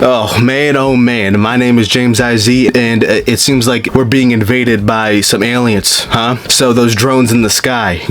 Oh man, my name is James IZ, and it seems like we're being invaded by some aliens, huh? So those drones in the sky,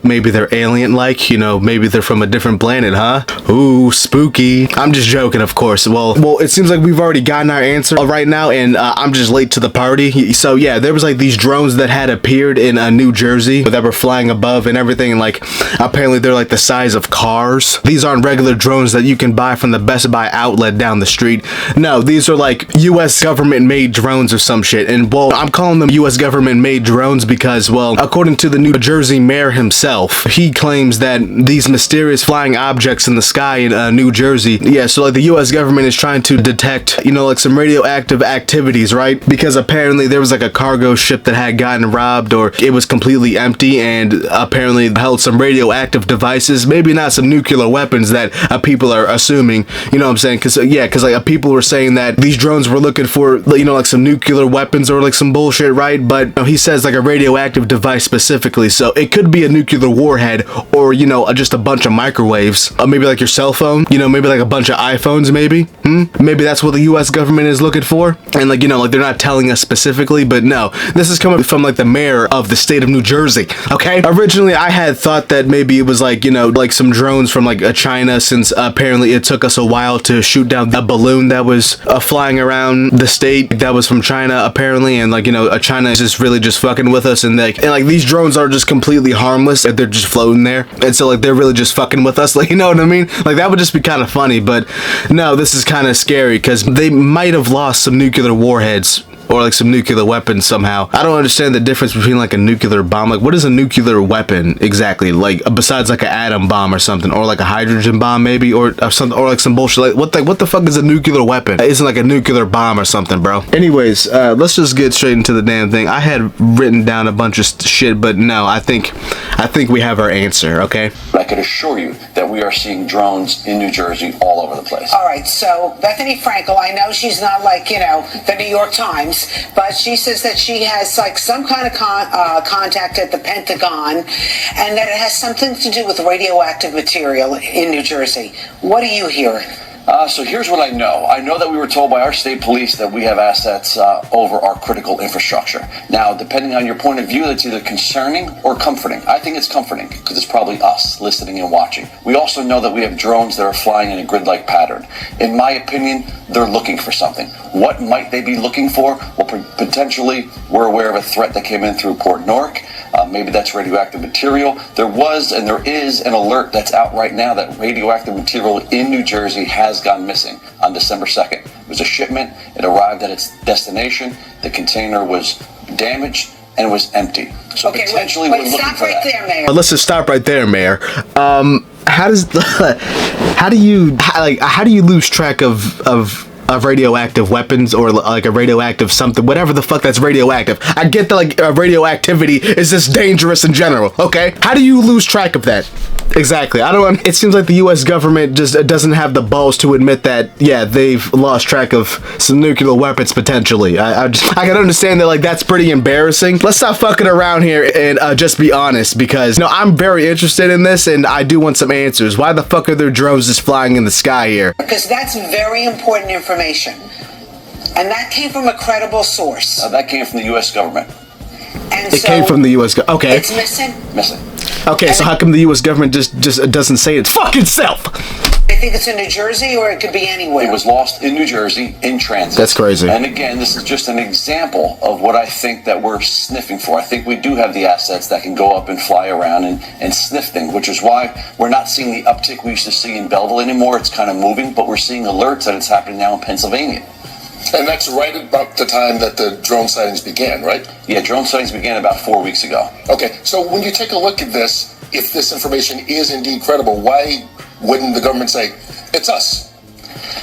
maybe they're alien-like, maybe they're from a different planet, huh? Ooh, spooky. I'm just joking, of course. Well, it seems like we've already gotten our answer right now, and I'm just late to the party. So yeah, there was like these drones that had appeared in New Jersey that were flying above and everything, and like apparently they're like the size of cars. These aren't regular drones that you can buy from the Best Buy outlet down the street. No, these are like US government made drones or some shit. And well, I'm calling them US government made drones because, well, according to the New Jersey mayor himself, he claims that these mysterious flying objects in the sky in New Jersey, yeah, so like the US government is trying to detect, like some radioactive activities, right? Because apparently there was like a cargo ship that had gotten robbed, or it was completely empty and apparently held some radioactive devices, maybe not some nuclear weapons that people are assuming, you know what I'm saying? Because like people were saying that these drones were looking for, like some nuclear weapons or like some bullshit, right? But he says like a radioactive device specifically, so it could be a nuclear warhead, or just a bunch of microwaves, maybe like your cell phone, maybe like a bunch of iPhones, maybe maybe that's what the US government is looking for, and like like they're not telling us specifically, but no, this is coming from like the mayor of the state of New Jersey. Okay, originally I had thought that maybe it was like like some drones from like China, since apparently it took us a while to shoot down a balloon that was flying around the state that was from China apparently, and like China is just really just fucking with us, and like these drones are just completely harmless, and they're just floating there, and so like they're really just fucking with us, like, you know what I mean? Like that would just be kind of funny, but no, this is kind of scary because they might have lost some nuclear warheads or like some nuclear weapons somehow. I don't understand the difference between like a nuclear bomb. Like, what is a nuclear weapon exactly? Like, besides like an atom bomb or something, or like a hydrogen bomb maybe, or something, or like some bullshit. Like, what the fuck is a nuclear weapon? It isn't like a nuclear bomb or something, bro. Anyways, let's just get straight into the damn thing. I had written down a bunch of shit, but no, I think we have our answer. Okay. I could assure you that we are seeing drones in New Jersey all over the place. All right, so Bethany Frankel, I know she's not like the New York Times, but she says that she has like some kind of contact at the Pentagon, and that it has something to do with radioactive material in New Jersey. What are you hearing? So here's what I know. I know that we were told by our state police that we have assets over our critical infrastructure. Now, depending on your point of view, that's either concerning or comforting. I think it's comforting because it's probably us listening and watching. We also know that we have drones that are flying in a grid-like pattern. In my opinion, they're looking for something. What might they be looking for? Well, potentially, we're aware of a threat that came in through Port Newark. Maybe that's radioactive material. There was and there is an alert that's out right now that radioactive material in New Jersey has gone missing on December 2nd. It was a shipment. It arrived at its destination. The container was damaged and it was empty. So okay, potentially wait, we're looking stop for right that. there, Mayor. Let's just stop right there, Mayor. How do you lose track of radioactive weapons, or like a radioactive something, whatever the fuck that's radioactive? I get that like radioactivity is just dangerous in general, okay? How do you lose track of that? Exactly. It seems like the US government just doesn't have the balls to admit that, yeah, they've lost track of some nuclear weapons potentially. I can understand that, like, that's pretty embarrassing. Let's stop fucking around here and just be honest, because I'm very interested in this and I do want some answers. Why the fuck are there drones just flying in the sky here? Because that's very important information, and that came from a credible source. That came from the U.S. government. And it came from the U.S. Okay. It's missing. Okay, so how come the U.S. government just doesn't say its fucking self? I think it's in New Jersey, or it could be anywhere. It was lost in New Jersey in transit. That's crazy. And again, this is just an example of what I think that we're sniffing for. I think we do have the assets that can go up and fly around and sniff things, which is why we're not seeing the uptick we used to see in Belleville anymore. It's kind of moving, but we're seeing alerts that it's happening now in Pennsylvania. And that's right about the time that the drone sightings began, right? Yeah, drone sightings began about 4 weeks ago. Okay, so when you take a look at this, if this information is indeed credible, why wouldn't the government say, it's us?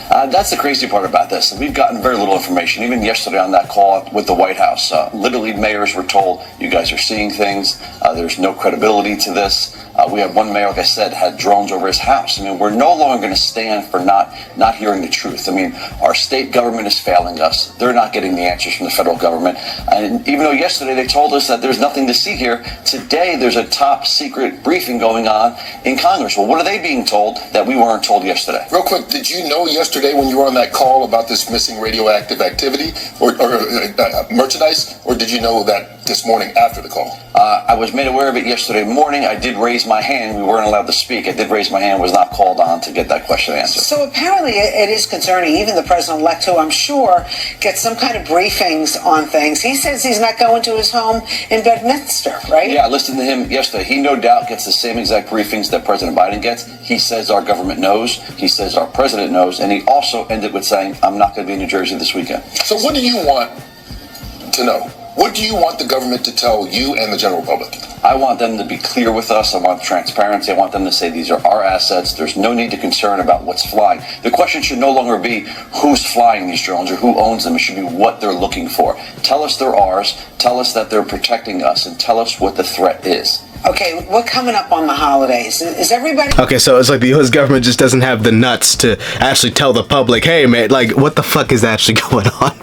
That's the crazy part about this. We've gotten very little information. Even yesterday on that call with the White House, literally mayors were told, you guys are seeing things. There's no credibility to this. We had one mayor, like I said, had drones over his house. I mean, we're no longer going to stand for not hearing the truth. I mean, our state government is failing us. They're not getting the answers from the federal government. And even though yesterday they told us that there's nothing to see here, today there's a top secret briefing going on in Congress. Well, what are they being told that we weren't told yesterday? Real quick, did you know yesterday when you were on that call about this missing radioactive activity or merchandise, or did you know that this morning after the call? I was made aware of it yesterday morning. I did raise my hand. We weren't allowed to speak. I did raise my hand, was not called on to get that question answered. So apparently it is concerning. Even the president-elect, who I'm sure gets some kind of briefings on things, he says he's not going to his home in Bedminster, right? Yeah, I listened to him yesterday. He no doubt gets the same exact briefings that President Biden gets. He says our government knows. He says our president knows. And he also ended with saying, I'm not going to be in New Jersey this weekend. So what do you want to know? What do you want the government to tell you and the general public? I want them to be clear with us. I want transparency. I want them to say these are our assets. There's no need to concern about what's flying. The question should no longer be who's flying these drones or who owns them. It should be what they're looking for. Tell us they're ours. Tell us that they're protecting us, and tell us what the threat is. Okay, we're coming up on the holidays. Is everybody... Okay, so it's like the U.S. government just doesn't have the nuts to actually tell the public, hey, man, like, what the fuck is actually going on?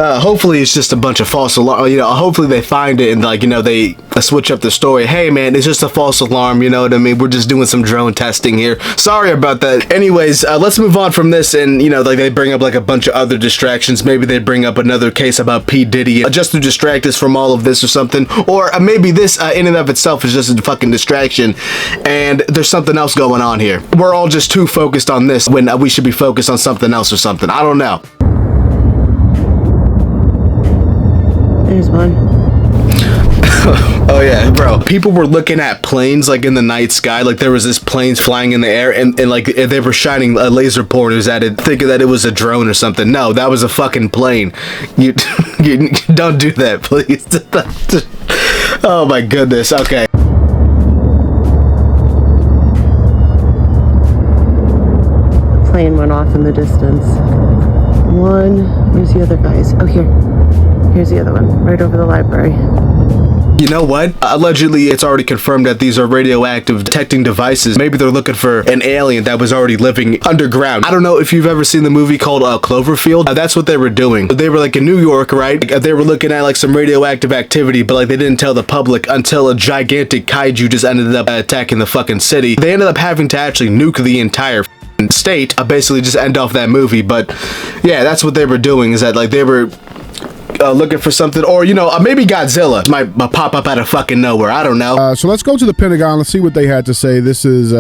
Hopefully it's just a bunch of false alarm. Hopefully they find it and, like, they switch up the story. Hey, man, it's just a false alarm. You know what I mean? We're just doing some drone testing here. Sorry about that. Anyways, let's move on from this. And like they bring up like a bunch of other distractions. Maybe they bring up another case about P. Diddy just to distract us from all of this or something. Or maybe this in and of itself is just a fucking distraction and there's something else going on here. We're all just too focused on this when we should be focused on something else or something. I don't know. There's one. Oh yeah, bro. People were looking at planes like in the night sky, like there was this planes flying in the air and like they were shining laser pointers at it, thinking that it was a drone or something. No, that was a fucking plane. You don't do that, please. Oh my goodness. Okay. The plane went off in the distance. Where's the other guys? Oh, here's the other one, right over the library. You know what? Allegedly, it's already confirmed that these are radioactive detecting devices. Maybe they're looking for an alien that was already living underground. I don't know if you've ever seen the movie called Cloverfield. That's what they were doing. They were like in New York, right? They were looking at like some radioactive activity, but like they didn't tell the public until a gigantic kaiju just ended up attacking the fucking city. They ended up having to actually nuke the entire state, basically just end off that movie. But yeah, that's what they were doing, is that like they were looking for something, or maybe Godzilla might pop up out of fucking nowhere. I don't know. So let's go to the Pentagon. Let's see what they had to say. This is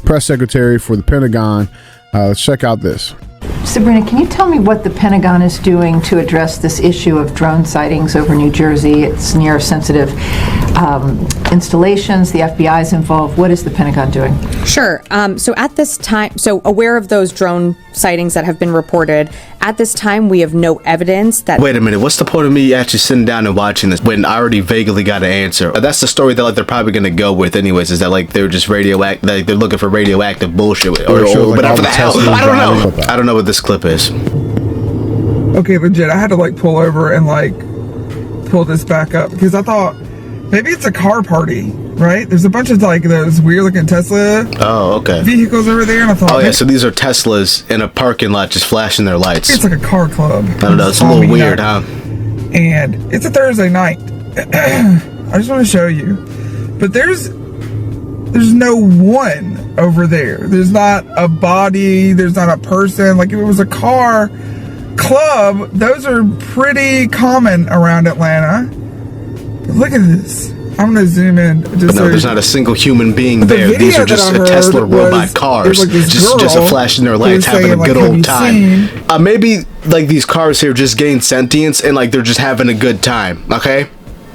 press secretary for the Pentagon. Let's check out this. Sabrina, can you tell me what the Pentagon is doing to address this issue of drone sightings over New Jersey? It's near sensitive installations. The FBI is involved. What is the Pentagon doing? Sure. So at this time, aware of those drone sightings that have been reported, at this time we have no evidence that... Wait a minute, what's the point of me actually sitting down and watching this when I already vaguely got an answer? That's the story that like they're probably going to go with anyways, is that like they're just radioactive, like they're looking for radioactive bullshit or like whatever the hell. I don't know. I don't know what this clip is. Okay, legit, I had to like pull over and like pull this back up because I thought maybe it's a car party, right? There's a bunch of like those weird looking Tesla vehicles over there, and I thought, oh yeah, so these are Teslas in a parking lot just flashing their lights. It's like a car club. I don't know, it's a little weird, huh? And it's a Thursday night. I just want to show you, but there's no one over there. There's not a body, there's not a person. Like if it was a car club, those are pretty common around Atlanta. But look at this. I'm gonna zoom in. Just there's not a single human being there. These are just a Tesla robot cars, like just a flashing their lights, having a good old time. Maybe like these cars here just gain sentience and like they're just having a good time. Okay.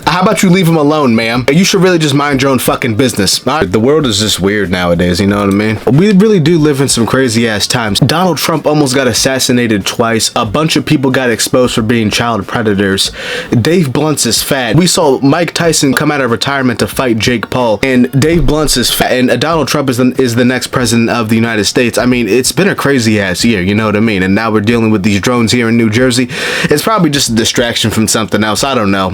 How about you leave them alone, ma'am? You should really just mind your own fucking business. The world is just weird nowadays, you know what I mean? We really do live in some crazy ass times. Donald Trump almost got assassinated twice. A bunch of people got exposed for being child predators. Dave Blunt's is fat. We saw Mike Tyson come out of retirement to fight Jake Paul, and Dave Blunt's is fat. And Donald Trump is the next president of the United States. I mean, it's been a crazy ass year, you know what I mean? And now we're dealing with these drones here in New Jersey. It's probably just a distraction from something else. I don't know.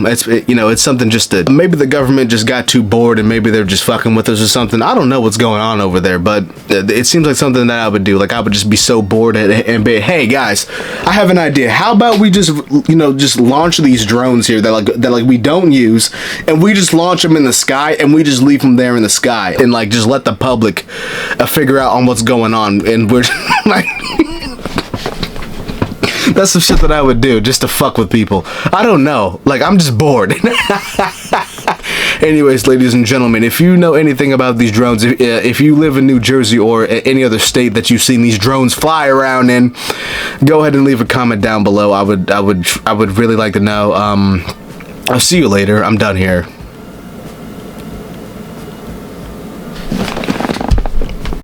It's it's something just that maybe the government just got too bored and maybe they're just fucking with us or something. I don't know what's going on over there, but it seems like something that I would do. Like, I would just be so bored and be, hey guys, I have an idea. How about we just, just launch these drones here that we don't use, and we just launch them in the sky and we just leave them there in the sky and like just let the public figure out on what's going on, and we're like. That's some shit that I would do just to fuck with people. I don't know. Like, I'm just bored. Anyways, ladies and gentlemen, if you know anything about these drones, if you live in New Jersey or any other state that you've seen these drones fly around in, go ahead and leave a comment down below. I would really like to know. I'll see you later. I'm done here.